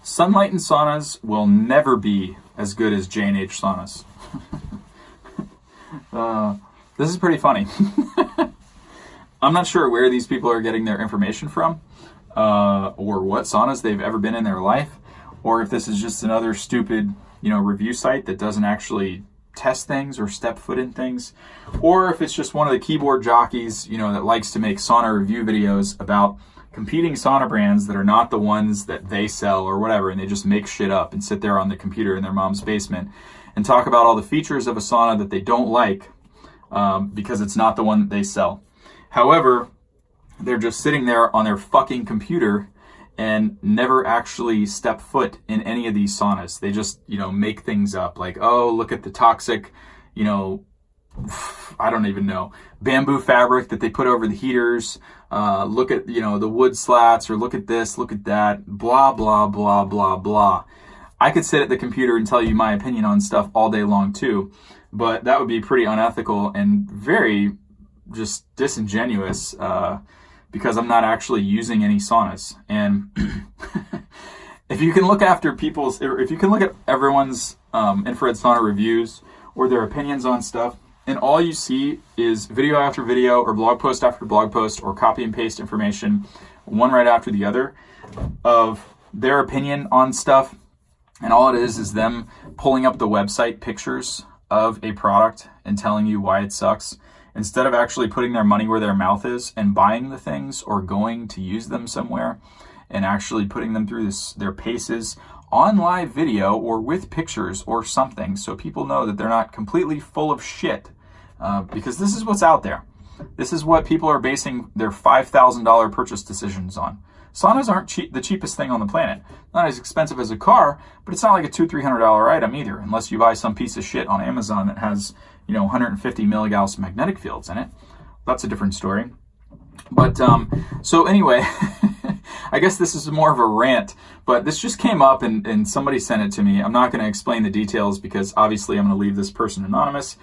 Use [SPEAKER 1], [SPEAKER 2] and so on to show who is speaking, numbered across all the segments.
[SPEAKER 1] Sunlighten Saunas will never be as good as JNH Saunas. This is pretty funny. I'm not sure where these people are getting their information from, or what saunas they've ever been in their life, or if this is just another stupid, review site that doesn't actually test things or step foot in things, or if it's just one of the keyboard jockeys, that likes to make sauna review videos about competing sauna brands that are not the ones that they sell or whatever, and they just make shit up and sit there on the computer in their mom's basement and talk about all the features of a sauna that they don't like because it's not the one that they sell. However, they're just sitting there on their fucking computer and never actually step foot in any of these saunas. They just, make things up like, oh, look at the toxic, I don't even know, bamboo fabric that they put over the heaters. Look at, the wood slats, or look at this, look at that, blah, blah, blah, blah, blah. I could sit at the computer and tell you my opinion on stuff all day long too, but that would be pretty unethical and very just disingenuous, because I'm not actually using any saunas. And if you can look at everyone's infrared sauna reviews or their opinions on stuff, and all you see is video after video or blog post after blog post or copy and paste information, one right after the other, of their opinion on stuff, and all it is them pulling up the website pictures of a product and telling you why it sucks, instead of actually putting their money where their mouth is and buying the things or going to use them somewhere and actually putting them through their paces on live video or with pictures or something, so people know that they're not completely full of shit, because this is what's out there. This is what people are basing their $5,000 purchase decisions on. Saunas aren't the cheapest thing on the planet. Not as expensive as a car, but it's not like a $200-300 item either, unless you buy some piece of shit on Amazon that has 150 milligauss magnetic fields in it. That's a different story. But so anyway, I guess this is more of a rant, but this just came up and somebody sent it to me. I'm not going to explain the details because obviously I'm going to leave this person anonymous,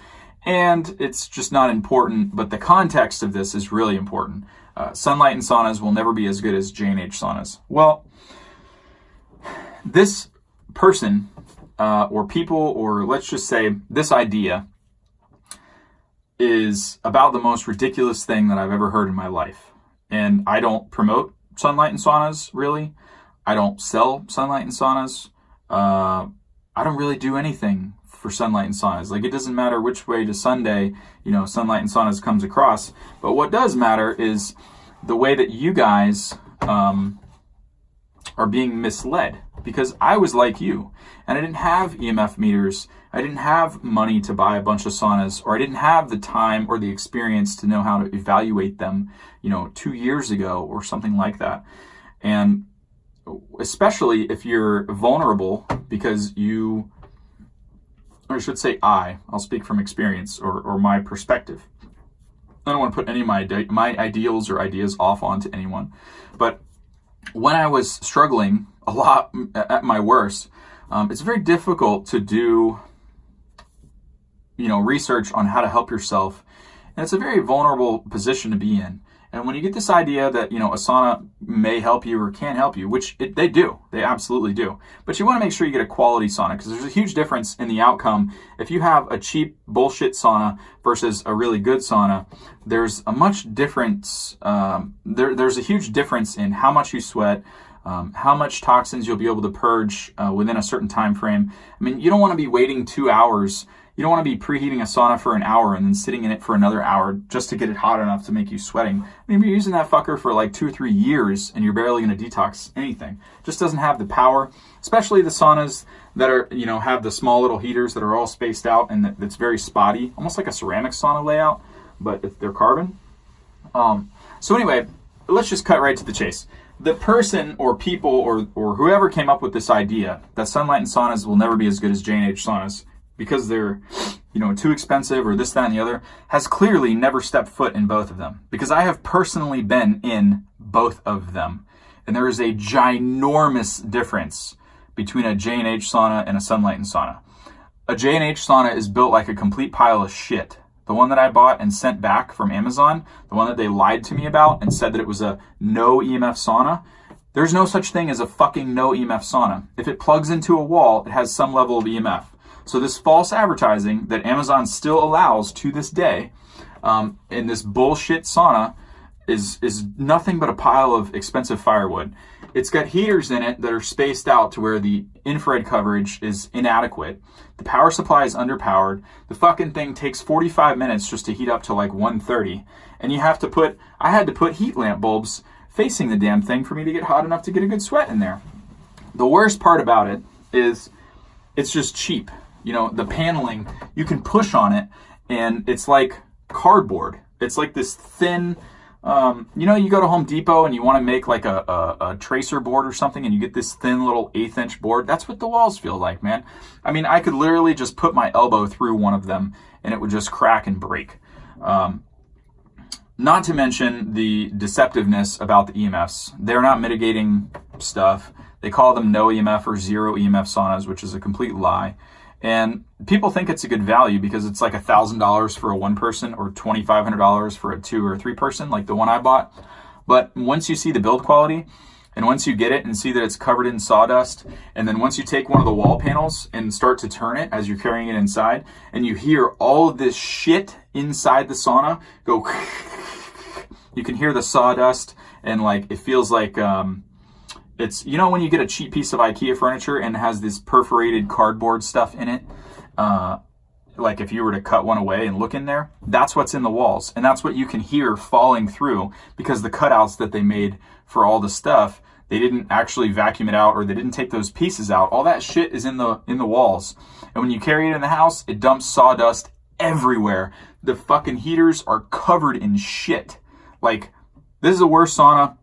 [SPEAKER 1] and it's just not important, but the context of this is really important. Sunlighten Saunas will never be as good as JNH Saunas. Well, this person or people, or let's just say this idea, is about the most ridiculous thing that I've ever heard in my life. And I don't promote Sunlighten Saunas, really. I don't sell Sunlighten Saunas. I don't really do anything for Sunlighten Saunas. Like, it doesn't matter which way to Sunday, Sunlighten Saunas comes across. But what does matter is the way that you guys are being misled. Because I was like you, and I didn't have EMF meters. I didn't have money to buy a bunch of saunas, or I didn't have the time or the experience to know how to evaluate them, 2 years ago or something like that. And especially if you're vulnerable because I'll speak from experience or my perspective. I don't want to put any of my ideals or ideas off onto anyone. But when I was struggling a lot at my worst, it's very difficult to do research on how to help yourself. And it's a very vulnerable position to be in. And when you get this idea that, a sauna may help you or can help you, which they do, they absolutely do. But you want to make sure you get a quality sauna, because there's a huge difference in the outcome. If you have a cheap bullshit sauna versus a really good sauna, there's a much difference. There's a huge difference in how much you sweat, how much toxins you'll be able to purge within a certain time frame. I mean, you don't want to be waiting 2 hours. You don't want to be preheating a sauna for an hour and then sitting in it for another hour just to get it hot enough to make you sweating. I mean, if you're using that fucker for like 2 or 3 years and you're barely going to detox anything, it just doesn't have the power, especially the saunas that are, have the small little heaters that are all spaced out and that's very spotty, almost like a ceramic sauna layout, but they're carbon. So anyway, let's just cut right to the chase. The person or people or whoever came up with this idea that Sunlighten Saunas will never be as good as JNH Saunas because they're, too expensive or this, that, and the other, has clearly never stepped foot in both of them. Because I have personally been in both of them. And there is a ginormous difference between a JNH sauna and a Sunlighten sauna. A JNH sauna is built like a complete pile of shit. The one that I bought and sent back from Amazon, the one that they lied to me about and said that it was a no EMF sauna, There's no such thing as a fucking no EMF sauna. If it plugs into a wall, it has some level of EMF. So this false advertising that Amazon still allows to this day in this bullshit sauna is nothing but a pile of expensive firewood. It's got heaters in it that are spaced out to where the infrared coverage is inadequate. The power supply is underpowered. The fucking thing takes 45 minutes just to heat up to like 130. And I had to put heat lamp bulbs facing the damn thing for me to get hot enough to get a good sweat in there. The worst part about it is it's just cheap. You know, the paneling, you can push on it and it's like cardboard. It's like this thin, you go to Home Depot and you want to make like a tracer board or something and you get this thin little 1/8 inch board. That's what the walls feel like, man. I mean, I could literally just put my elbow through one of them and it would just crack and break. Not to mention the deceptiveness about the EMFs. They're not mitigating stuff. They call them no EMF or zero EMF saunas, which is a complete lie. And people think it's a good value because it's like $1,000 for a one person or $2,500 for a 2 or 3 person, like the one I bought. But once you see the build quality and once you get it and see that it's covered in sawdust, and then once you take one of the wall panels and start to turn it as you're carrying it inside, and you hear all of this shit inside the sauna go, you can hear the sawdust and like it feels like it's, you know, when you get a cheap piece of IKEA furniture and it has this perforated cardboard stuff in it, like if you were to cut one away and look in there, that's what's in the walls. And that's what you can hear falling through because the cutouts that they made for all the stuff, they didn't actually vacuum it out or they didn't take those pieces out. All that shit is in the walls. And when you carry it in the house, it dumps sawdust everywhere. The fucking heaters are covered in shit. Like, this is the worst sauna.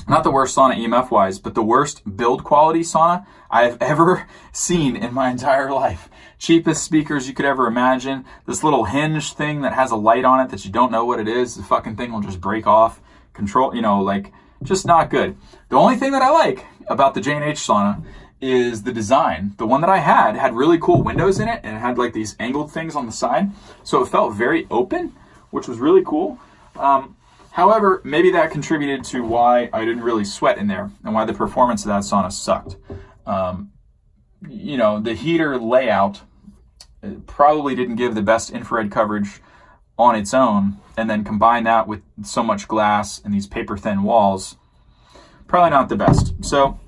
[SPEAKER 1] Not the worst sauna EMF wise, but the worst build quality sauna I have ever seen in my entire life. Cheapest speakers you could ever imagine. This little hinge thing that has a light on it that you don't know what it is. The fucking thing will just break off. Control, like just not good. The only thing that I like about the JNH sauna is the design. The one that I had really cool windows in it and it had like these angled things on the side. So it felt very open, which was really cool. However, maybe that contributed to why I didn't really sweat in there and why the performance of that sauna sucked. The heater layout probably didn't give the best infrared coverage on its own, and then combine that with so much glass and these paper thin walls, probably not the best. So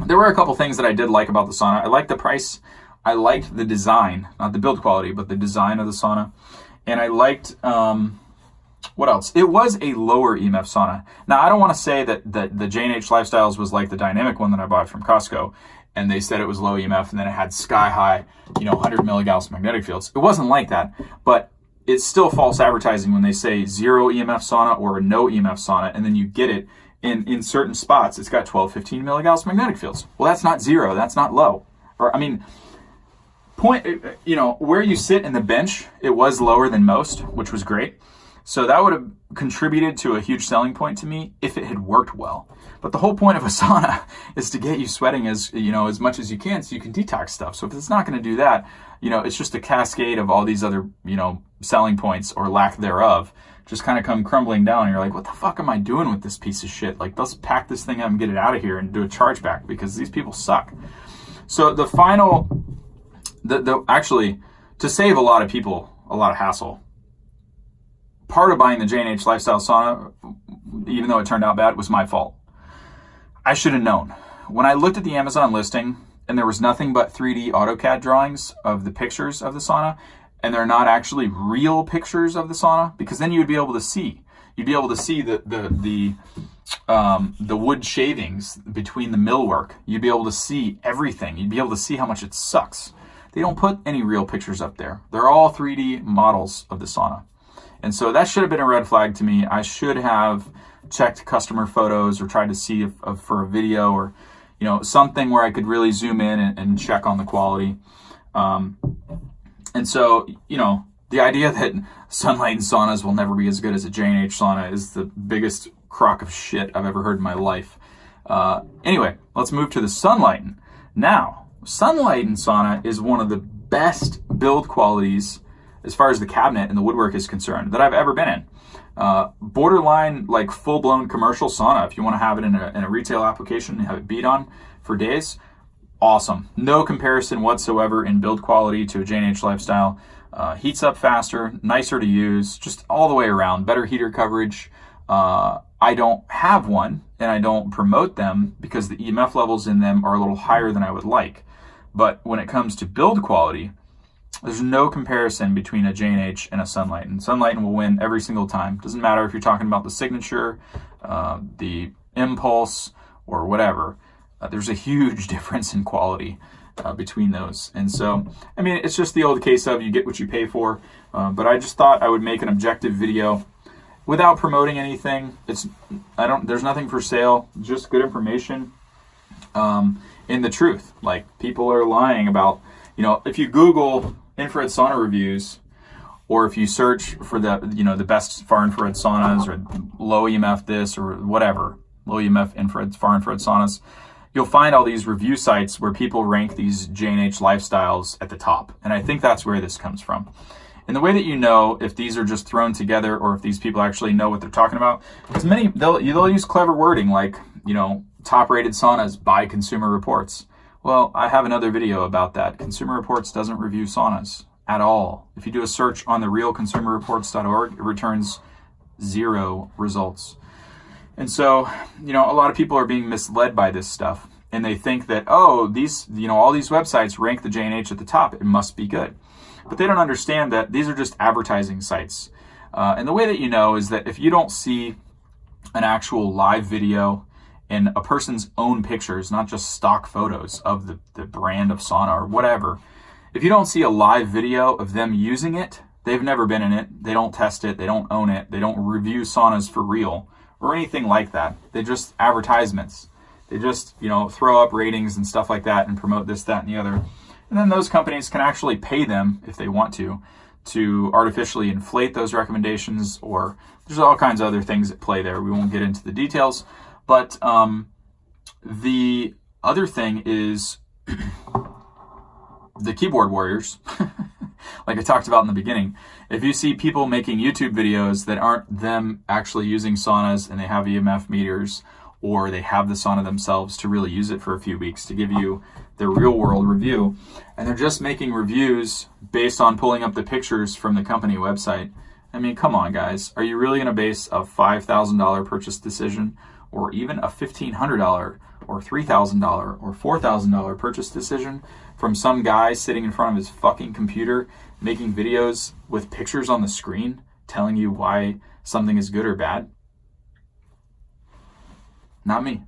[SPEAKER 1] there were a couple things that I did like about the sauna. I liked the price. I liked the design, not the build quality, but the design of the sauna. And I liked... what else? It was a lower EMF sauna. Now, I don't want to say that the JNH Lifestyles was like the dynamic one that I bought from Costco, and they said it was low EMF, and then it had sky-high, 100 milligauss magnetic fields. It wasn't like that, but it's still false advertising when they say zero EMF sauna or a no EMF sauna, and then you get it in certain spots. It's got 12, 15 milligauss magnetic fields. Well, that's not zero. That's not low. Or, where you sit in the bench, it was lower than most, which was great. So that would have contributed to a huge selling point to me if it had worked well. But the whole point of a sauna is to get you sweating as much as you can so you can detox stuff. So if it's not going to do that, it's just a cascade of all these other, selling points or lack thereof just kind of come crumbling down. And you're like, what the fuck am I doing with this piece of shit? Like, let's pack this thing up and get it out of here and do a chargeback because these people suck. So the final, actually, to save a lot of people a lot of hassle, part of buying the JNH Lifestyle sauna, even though it turned out bad, was my fault. I should have known. When I looked at the Amazon listing and there was nothing but 3D AutoCAD drawings of the pictures of the sauna, and they're not actually real pictures of the sauna, because then you would be able to see. You'd be able to see the wood shavings between the millwork. You'd be able to see everything. You'd be able to see how much it sucks. They don't put any real pictures up there. They're all 3D models of the sauna. And so that should have been a red flag to me. I should have checked customer photos or tried to see for a video or, something where I could really zoom in and check on the quality. And so, the idea that Sunlighten Saunas will never be as good as a JNH sauna is the biggest crock of shit I've ever heard in my life. Anyway, let's move to the Sunlighten. Now, Sunlighten sauna is one of the best build qualities as far as the cabinet and the woodwork is concerned, that I've ever been in. Borderline like full-blown commercial sauna, if you want to have it in a retail application and have it beat on for days, awesome. No comparison whatsoever in build quality to a JNH Lifestyle. Heats up faster, nicer to use, just all the way around, better heater coverage. I don't have one and I don't promote them because the EMF levels in them are a little higher than I would like. But when it comes to build quality, there's no comparison between a J&H and a Sunlighten. Sunlighten will win every single time. Doesn't matter if you're talking about the Signature, the Impulse, or whatever. There's a huge difference in quality between those. And so, I mean, it's just the old case of you get what you pay for. But I just thought I would make an objective video without promoting anything. There's nothing for sale, just good information in the truth. Like, people are lying about, if you Google infrared sauna reviews, or if you search for the best far infrared saunas or low EMF this or whatever, low EMF infrared, far infrared saunas, you'll find all these review sites where people rank these J&H Lifestyles at the top. And I think that's where this comes from. And the way that you know if these are just thrown together or if these people actually know what they're talking about is they'll use clever wording like, top rated saunas by Consumer Reports. Well, I have another video about that. Consumer Reports doesn't review saunas at all. If you do a search on the realconsumerreports.org, it returns 0 results. And so, a lot of people are being misled by this stuff. And they think that, all these websites rank the J&H at the top. It must be good. But they don't understand that these are just advertising sites. And the way that you know is that if you don't see an actual live video and a person's own pictures, not just stock photos of the brand of sauna or whatever, if you don't see a live video of them using it, they've never been in it, they don't test it, they don't own it, they don't review saunas for real or anything like that. They're just advertisements. They just, throw up ratings and stuff like that and promote this, that, and the other. And then those companies can actually pay them, if they want to artificially inflate those recommendations, or there's all kinds of other things at play there. We won't get into the details. But the other thing is the keyboard warriors, like I talked about in the beginning. If you see people making YouTube videos that aren't them actually using saunas and they have EMF meters, or they have the sauna themselves to really use it for a few weeks to give you their real world review, and they're just making reviews based on pulling up the pictures from the company website. I mean, come on, guys. Are you really going to base a $5,000 purchase decision or even a $1,500 or $3,000 or $4,000 purchase decision from some guy sitting in front of his fucking computer making videos with pictures on the screen telling you why something is good or bad? Not me.